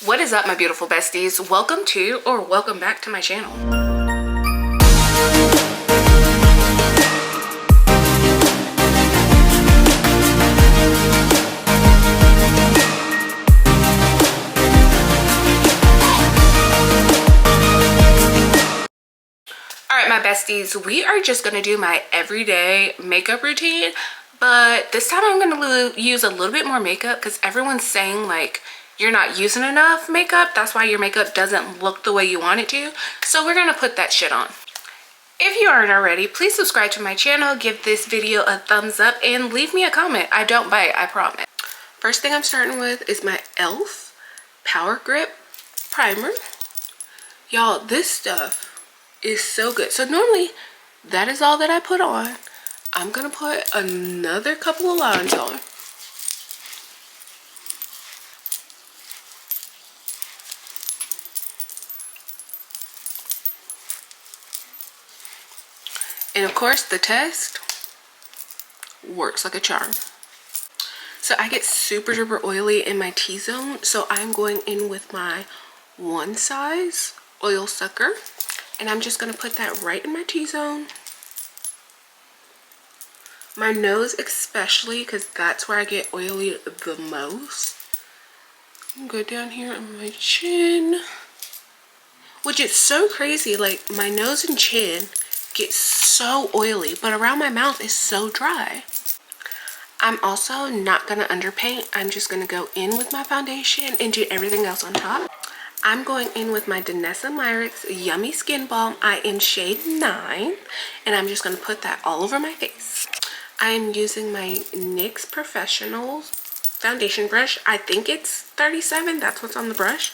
What is up, my beautiful besties? Welcome to or welcome back to my channel. Alright, my besties, we are just going to do my everyday makeup routine, but this time I'm going to use a little bit more makeup because everyone's saying like you're not using enough makeup. That's why your makeup doesn't look the way you want it to. So we're going to put that shit on. If you aren't already, please subscribe to my channel, give this video a thumbs up, and leave me a comment. I don't bite, I promise. First thing I'm starting with is my e.l.f. Power Grip Primer. Y'all, this stuff is so good. So normally, that is all that I put on. I'm gonna put another couple of lines on. And of course, the test works like a charm. So I get super duper oily in my T-zone, so I'm going in with my One Size Oil Sucker, and I'm just gonna put that right in my T-zone. My nose especially, because that's where I get oily the most. Go down here on my chin, which is so crazy. Like my nose and chin get so oily, but around my mouth is so dry. I'm also not gonna underpaint. I'm just gonna go in with my foundation and do everything else on top. I'm going in with my Danessa Myricks Yummy Skin Balm. I am shade 9, and I'm just gonna put that all over my face. I am using my NYX Professional foundation brush. I think it's 37, that's what's on the brush.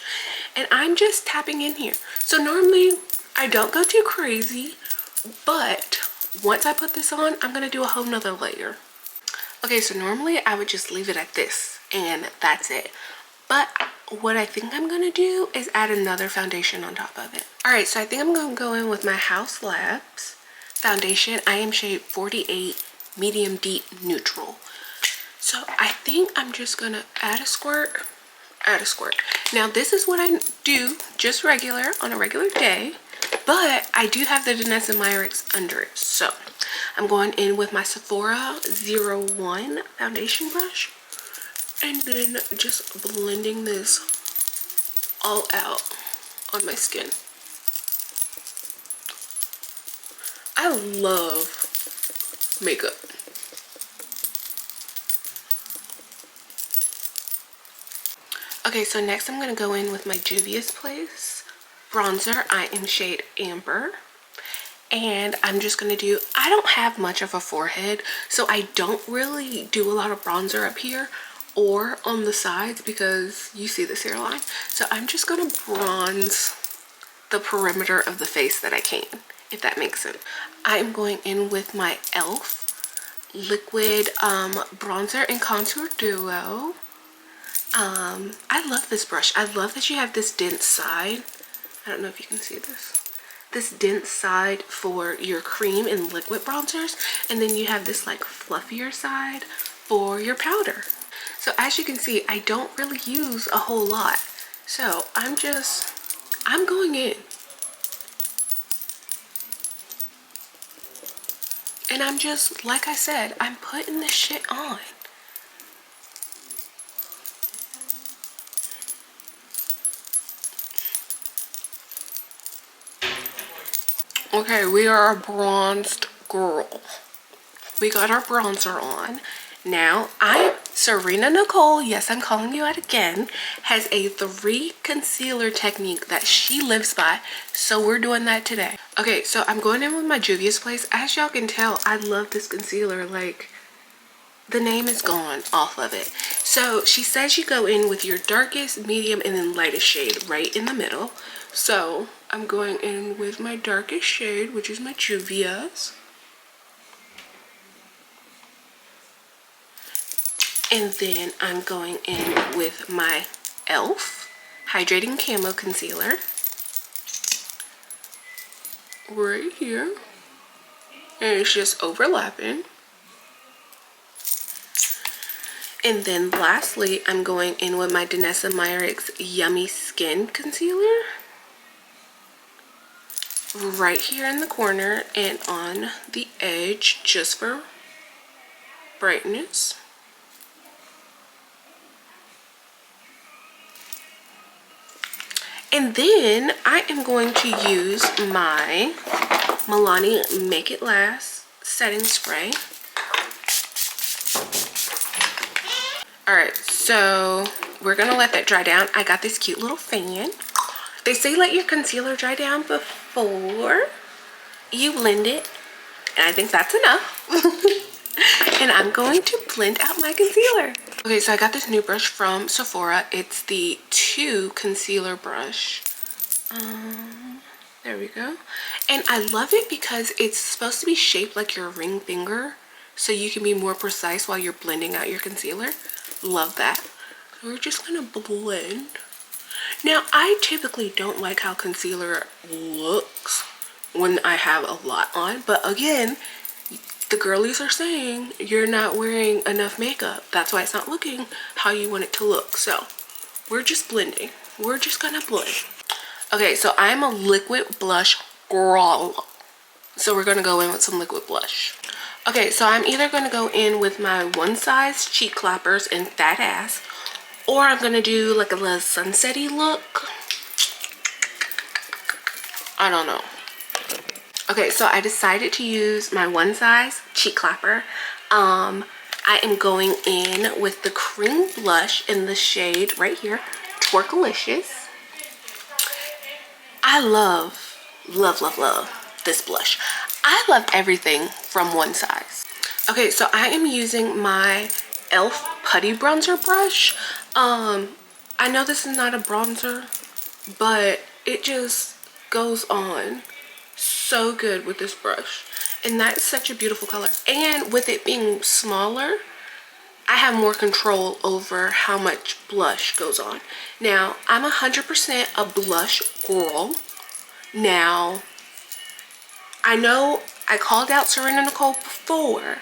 And I'm just tapping in here. So normally I don't go too crazy, but once I put this on, I'm gonna do a whole nother layer. Okay, so normally I would just leave it at this and that's it. But what I think I'm gonna do is add another foundation on top of it. All right, so I think I'm gonna go in with my Haus Labs foundation. I am shade 48 Medium Deep Neutral. So I think I'm just gonna add a squirt. Now this is what I do just regular on a regular day, but I do have the Danessa Myricks under it. So I'm going in with my Sephora 01 foundation brush and then just blending this all out on my skin. I love makeup. Okay, so next I'm gonna go in with my Juvia's Place bronzer. I am shade Amber. And I'm just gonna do, I don't have much of a forehead, so I don't really do a lot of bronzer up here or on the sides because you see this hairline. So I'm just gonna bronze the perimeter of the face that I can, if that makes sense. I'm going in with my e.l.f. liquid bronzer and contour duo. I love this brush. I love that you have this dense side. I don't know if you can see this dense side for your cream and liquid bronzers, and then you have this like fluffier side for your powder. So as you can see, I don't really use a whole lot, so I'm going in and I'm just, like I said, I'm putting this shit on. Okay, we are a bronzed girl. We got our bronzer on. Now, Serena Nicole, yes, I'm calling you out again, has a 3 concealer technique that she lives by. So we're doing that today. Okay, so I'm going in with my Juvia's Place. As y'all can tell, I love this concealer. Like, the name is gone off of it. So she says you go in with your darkest, medium, and then lightest shade right in the middle. So I'm going in with my darkest shade, which is my Juvia's. And then I'm going in with my e.l.f. Hydrating Camo Concealer. Right here. And it's just overlapping. And then lastly, I'm going in with my Danessa Myricks Yummy Skin Concealer. Right here in the corner and on the edge, just for brightness. And then I am going to use my Milani Make It Last setting spray. Alright, so we're gonna let that dry down. I got this cute little fan. They say let your concealer dry down before you blend it, and I think that's enough. And I'm going to blend out my concealer. Okay, so I got this new brush from Sephora. It's the 2 concealer brush. There we go. And I love it because it's supposed to be shaped like your ring finger, so you can be more precise while you're blending out your concealer. Love that. We're just gonna blend. Now, I typically don't like how concealer looks when I have a lot on, but again, the girlies are saying you're not wearing enough makeup. That's why it's not looking how you want it to look. So we're just blending. We're just gonna blend. Okay, so I'm a liquid blush girl. So we're gonna go in with some liquid blush. Okay, so I'm either gonna go in with my One Size cheek clappers and fat ass, or I'm gonna do like a little sunsetty look. I don't know. Okay, so I decided to use my One Size cheek clapper. I am going in with the cream blush in the shade right here, Twerkalicious. I love this blush. I love everything from One Size. Okay, so I am using my e.l.f. Putty Bronzer brush. I know this is not a bronzer, but it just goes on so good with this brush. And that's such a beautiful color. And with it being smaller, I have more control over how much blush goes on. Now, I'm 100% a blush girl. Now, I know I called out Serena Nicole before,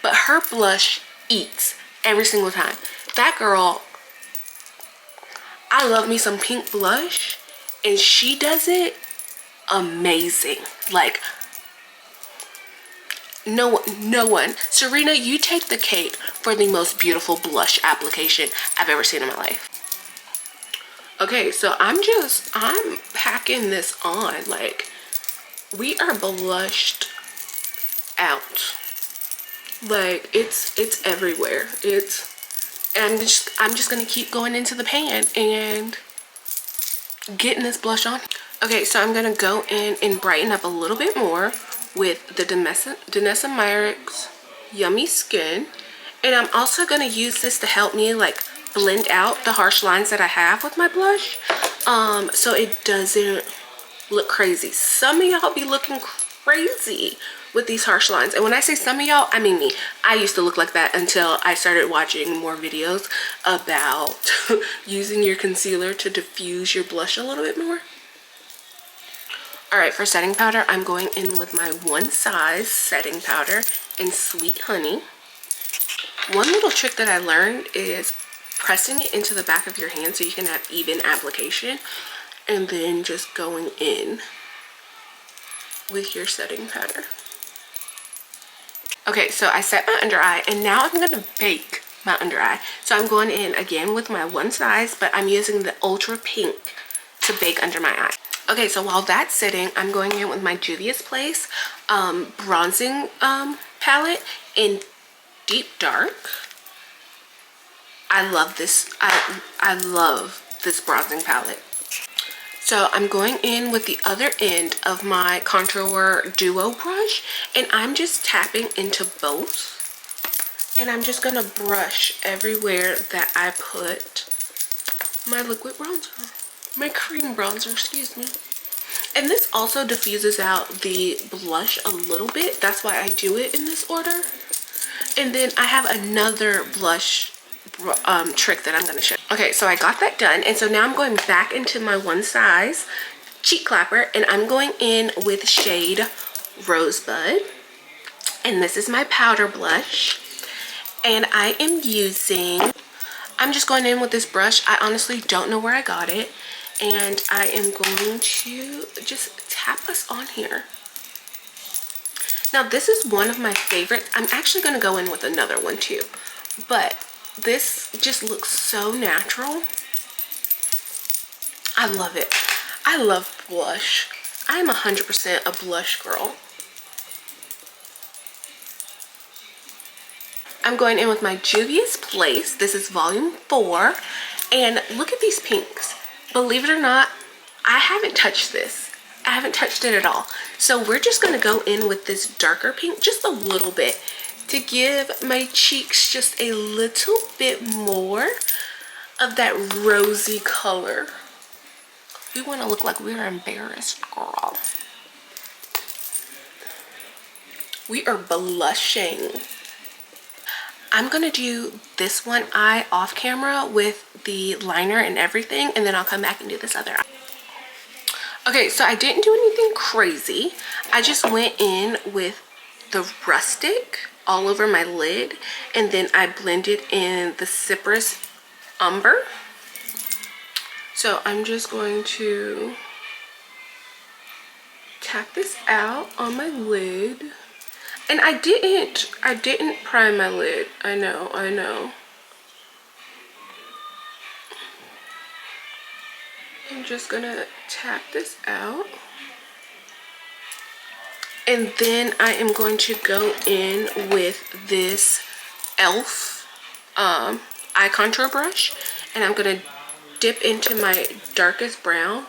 but her blush eats every single time. That girl, I love me some pink blush, and she does it amazing. Like, no one. Serena, you take the cake for the most beautiful blush application I've ever seen in my life. Okay, so I'm packing this on. Like, we are blushed out. Like, it's everywhere. And I'm just gonna keep going into the pan and getting this blush on. Okay, so I'm gonna go in and brighten up a little bit more with the Danessa Myricks Yummy Skin. And I'm also gonna use this to help me like blend out the harsh lines that I have with my blush, so it doesn't look crazy. Some of y'all be looking crazy with these harsh lines, and when I say some of y'all, I mean me. I used to look like that until I started watching more videos about using your concealer to diffuse your blush a little bit more. Alright, for setting powder, I'm going in with my One Size setting powder in Sweet Honey. One little trick that I learned is pressing it into the back of your hand so you can have even application, and then just going in with your setting powder. Okay, so I set my under eye, and now I'm going to bake my under eye. So I'm going in again with my One Size, but I'm using the Ultra Pink to bake under my eye. Okay, so while that's sitting, I'm going in with my Juvia's Place bronzing palette in Deep Dark. I love this. I love this bronzing palette. So I'm going in with the other end of my Contour Duo brush, and I'm just tapping into both. And I'm just gonna brush everywhere that I put my liquid bronzer. My cream bronzer, excuse me. And this also diffuses out the blush a little bit. That's why I do it in this order. And then I have another blush trick that I'm going to show. Okay, so I got that done. And so now I'm going back into my One Size cheek clapper, and I'm going in with shade Rosebud. And this is my powder blush. And I am using, I'm just going in with this brush. I honestly don't know where I got it. And I am going to just tap us on here. Now this is one of my favorite. I'm actually going to go in with another one too. But this just looks so natural. I love it. I love blush. I am 100% a blush girl. I'm going in with my Juvia's Place. This is volume 4. And look at these pinks. Believe it or not, I haven't touched this. I haven't touched it at all. So we're just going to go in with this darker pink just a little bit to give my cheeks just a little bit more of that rosy color. We want to look like we're embarrassed, girl. We are blushing. I'm going to do this one eye off camera with the liner and everything, and then I'll come back and do this other eye. Okay, so I didn't do anything crazy. I just went in with the Rustic all over my lid, and then I blended in the Cypress Umber. So I'm just going to tap this out on my lid. And I didn't prime my lid. I know. I'm just gonna tap this out. And then I am going to go in with this e.l.f. Eye contour brush. And I'm gonna dip into my darkest brown.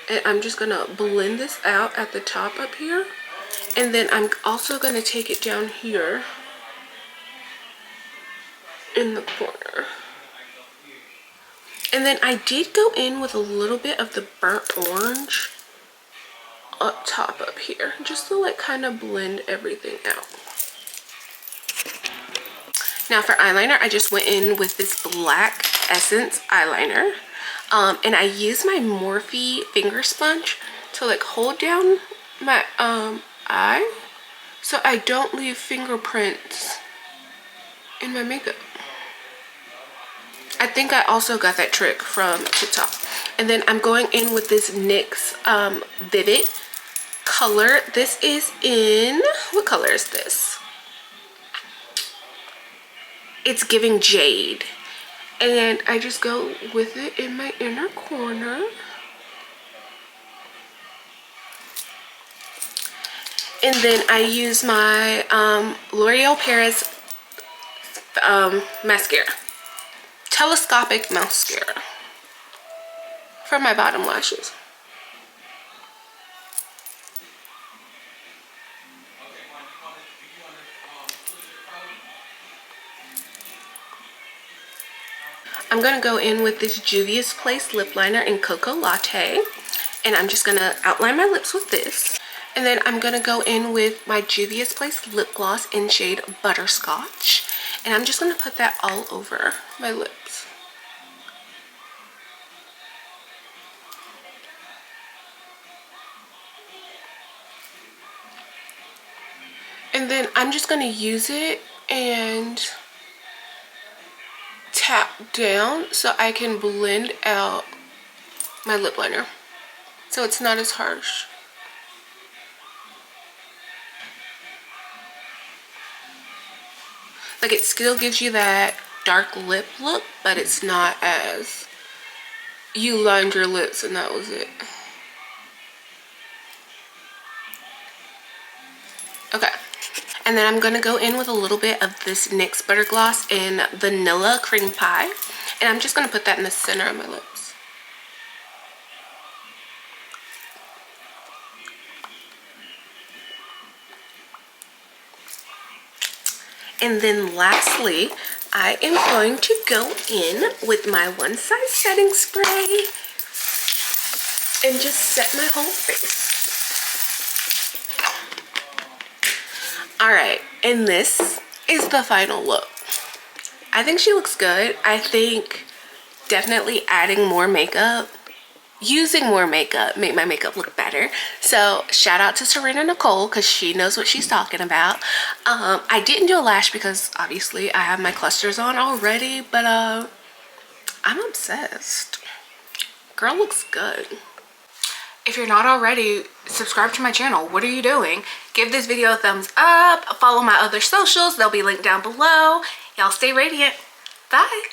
And I'm just gonna blend this out at the top up here. And then I'm also going to take it down here in the corner. And then I did go in with a little bit of the burnt orange up top up here, just to like kind of blend everything out. Now for eyeliner, I just went in with this black Essence eyeliner. And I used my Morphe finger sponge to like hold down my eye so I don't leave fingerprints in my makeup. I think I also got that trick from TikTok. And then I'm going in with this NYX Vivid color. This is in, what color is this? It's giving jade. And I just go with it in my inner corner. And then I use my L'Oreal Paris mascara. Telescopic mascara for my bottom lashes. I'm going to go in with this Juvia's Place lip liner in Cocoa Latte. And I'm just going to outline my lips with this. And then I'm going to go in with my Juvia's Place lip gloss in shade Butterscotch. And I'm just going to put that all over my lips. And then I'm just going to use it and tap down so I can blend out my lip liner so it's not as harsh. Like, it still gives you that dark lip look, but it's not as, you lined your lips and that was it. Okay. And then I'm going to go in with a little bit of this NYX Butter Gloss in Vanilla Cream Pie. And I'm just going to put that in the center of my lips. And then lastly, I am going to go in with my One Size setting spray and just set my whole face. Alright, and this is the final look. I think she looks good. I think definitely adding more makeup using more makeup make my makeup look better. So shout out to Serena Nicole because she knows what she's talking about. I didn't do a lash because obviously I have my clusters on already, but I'm obsessed. Girl looks good. If you're not already, subscribe to my channel. What are you doing? Give this video a thumbs up. Follow my other socials. They'll be linked down below. Y'all stay radiant. Bye.